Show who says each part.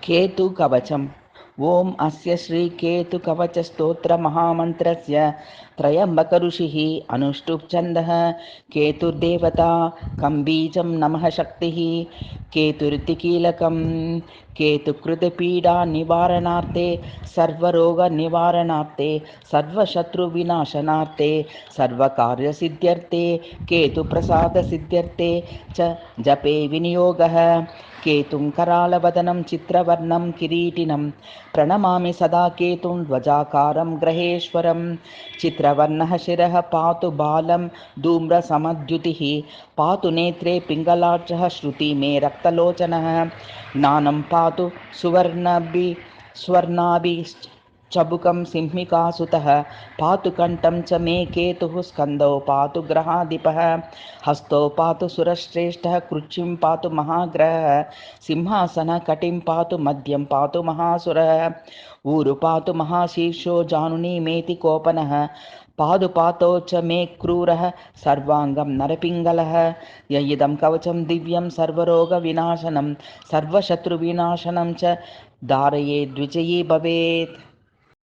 Speaker 1: केतुकवचम्। ॐ अस्य श्रीकेतुकवचस्तोत्रमहामन्त्रस्य त्रयम्बकऋषिः अनुष्टुप् छन्दः। केतुर्देवता कं बीजं नमः शक्तिः। केतुरितिकीलकं केतुकृतपीडानिवारणार्थे सर्वरोगनिवारणार्थे सर्वशत्रुविनाशनार्थे सर्वकार्यसिद्ध्यर्थे केतुप्रसादसिद्ध्यर्थे च जपे विनियोगः। केतुं करालवदनं चित्रवर्णं किरीटिनं प्रणमामि सदा केतुं ध्वजाकारं ग्रहेश्वरं। चित्रवर्णः शिरः पातु बालं धूम्रसमद्युतिः पातु नेत्रे पिङ्गलाक्षः श्रुति मे रक्तलोचनः। ज्ञानं पातु स्वर्णाभिश्चबुकं सिंहिकासुतः पातु कण्ठं च मे केतुः स्कन्दौ पातु ग्रहाधिपः। हस्तौ पातु सुरश्रेष्ठः कृच्छिं पातु महाग्रहः सिंहासनकटिं पातु मध्यं पातु महासुरः। ऊरु पातु महाशीर्षो जानुनी मेति कोपनः पादुपातौ च मे क्रूरः सर्वाङ्गं नरपिङ्गलः। य इदं कवचं दिव्यं सर्वरोगविनाशनं सर्वशत्रुविनाशनं च धारयेद्विजयी भवेत्।